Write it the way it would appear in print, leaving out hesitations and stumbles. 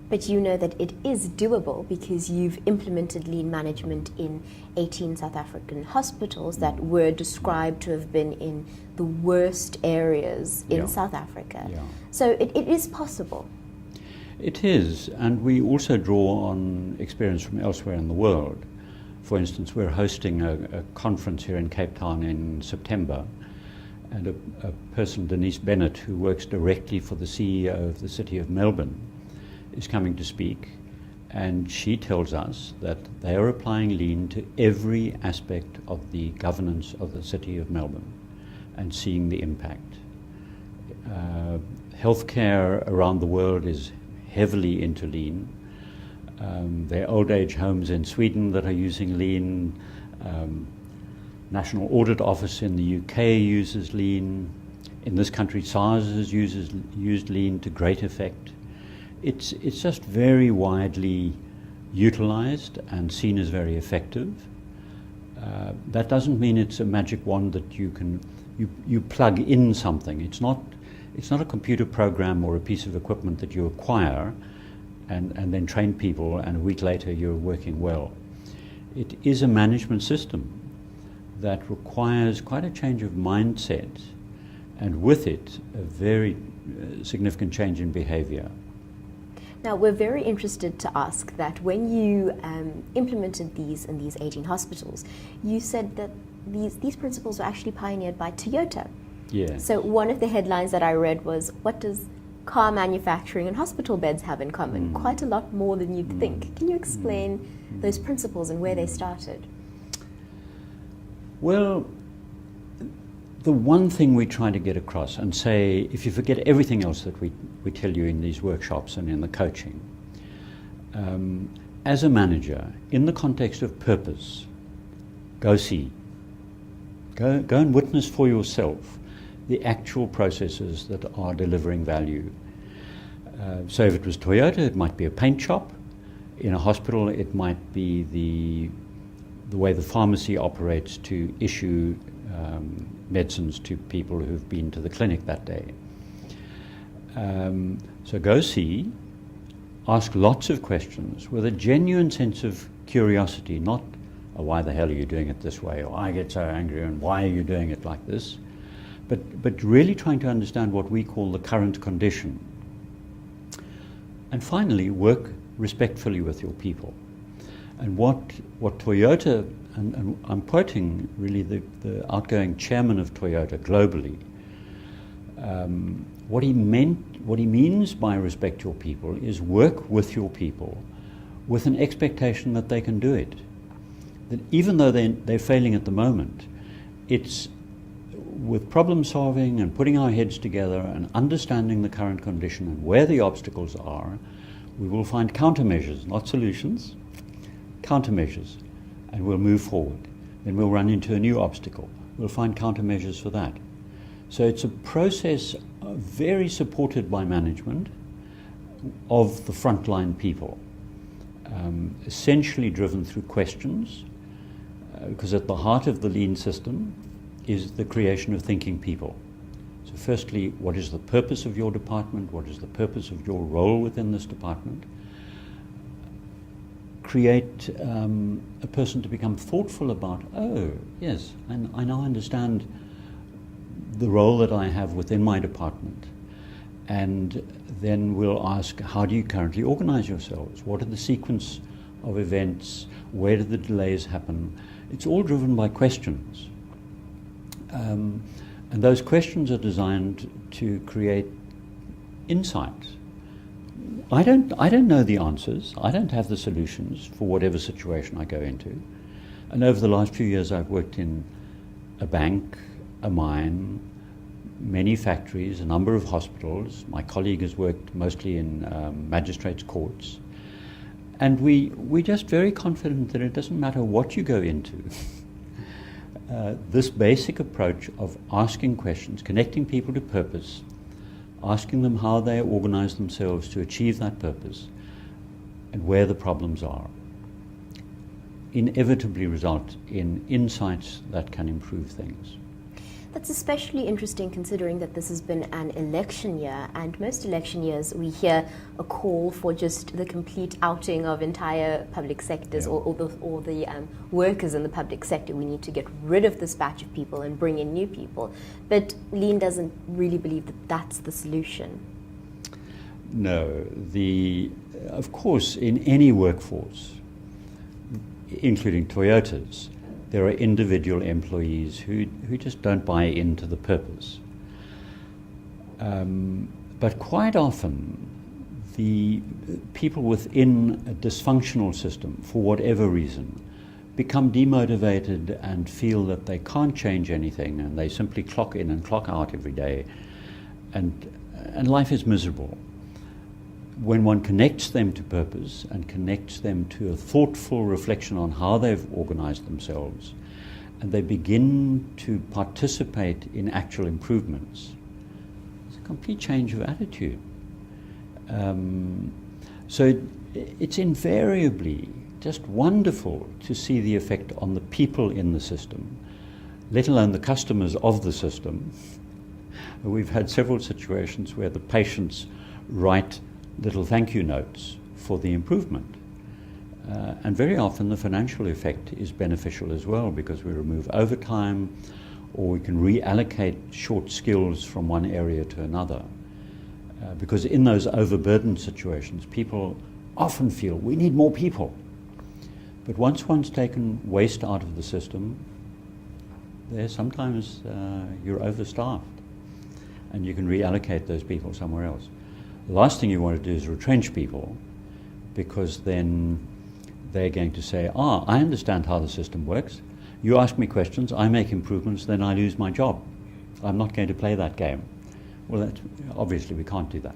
But you know that it is doable because you've implemented lean management in 18 South African hospitals that were described to have been in the worst areas in South Africa. Yeah. So it is possible. It is, and we also draw on experience from elsewhere in the world. For instance, we're hosting a conference here in Cape Town in September, and a person, Denise Bennett, who works directly for the CEO of the City of Melbourne, is coming to speak, and she tells us that they are applying lean to every aspect of the governance of the City of Melbourne and seeing the impact. Healthcare around the world is heavily into lean. There are old age homes in Sweden that are using lean. National Audit Office in the UK uses lean. In this country, SARS has used lean to great effect. It's just very widely utilized and seen as very effective. That doesn't mean it's a magic wand that you plug in something. It's not a computer program or a piece of equipment that you acquire and then train people and a week later you're working well. It is a management system that requires quite a change of mindset, and with it a very significant change in behavior. Now, we're very interested to ask that when you implemented these in these 18 hospitals, you said that these principles were actually pioneered by Toyota. Yeah. So one of the headlines that I read was, what does car manufacturing and hospital beds have in common? Quite a lot more than you'd think. Can you explain those principles and where they started? Well, the one thing we try to get across and say, if you forget everything else that we tell you in these workshops and in the coaching, as a manager, in the context of purpose, go see. Go and witness for yourself the actual processes that are delivering value. So if it was Toyota, it might be a paint shop. In a hospital, it might be the way the pharmacy operates to issue medicines to people who've been to the clinic that day. So go see, ask lots of questions with a genuine sense of curiosity, not, oh, why the hell are you doing it this way, or I get so angry, and why are you doing it like this? But really trying to understand what we call the current condition. And finally, work respectfully with your people. And what Toyota, and I'm quoting really the outgoing chairman of Toyota globally, what he means by respect your people is work with your people with an expectation that they can do it. That even though they're failing at the moment, it's with problem solving and putting our heads together and understanding the current condition and where the obstacles are, we will find countermeasures, not solutions, countermeasures, and we'll move forward. Then we'll run into a new obstacle. We'll find countermeasures for that. So it's a process very supported by management of the frontline people, essentially driven through questions, because at the heart of the lean system is the creation of thinking people. So firstly, what is the purpose of your department? What is the purpose of your role within this department? Create a person to become thoughtful about, oh, yes, I now understand the role that I have within my department. And then we'll ask, how do you currently organize yourselves? What are the sequence of events? Where do the delays happen? It's all driven by questions. And those questions are designed to create insight. I don't know the answers. I don't have the solutions for whatever situation I go into. And over the last few years, I've worked in a bank, a mine, many factories, a number of hospitals. My colleague has worked mostly in magistrates' courts. And we're just very confident that it doesn't matter what you go into. This basic approach of asking questions, connecting people to purpose, asking them how they organize themselves to achieve that purpose and where the problems are, inevitably result in insights that can improve things. That's especially interesting considering that this has been an election year, and most election years we hear a call for just the complete outing of entire public sectors, Yeah. or the workers in the public sector. We need to get rid of this batch of people and bring in new people. But Lean doesn't really believe that that's the solution. No, of course, in any workforce, including Toyota's, there are individual employees who just don't buy into the purpose. But quite often, the people within a dysfunctional system, for whatever reason, become demotivated and feel that they can't change anything, and they simply clock in and clock out every day, and life is miserable. When one connects them to purpose and connects them to a thoughtful reflection on how they've organized themselves, and they begin to participate in actual improvements, it's a complete change of attitude. So it's invariably just wonderful to see the effect on the people in the system, let alone the customers of the system. We've had several situations where the patients write little thank you notes for the improvement. And very often the financial effect is beneficial as well, because we remove overtime, or we can reallocate short skills from one area to another. Because in those overburdened situations, people often feel we need more people. But once one's taken waste out of the system, sometimes you're overstaffed, and you can reallocate those people somewhere else. The last thing you want to do is retrench people, because then they're going to say, I understand how the system works. You ask me questions, I make improvements, then I lose my job. I'm not going to play that game. Well, obviously we can't do that.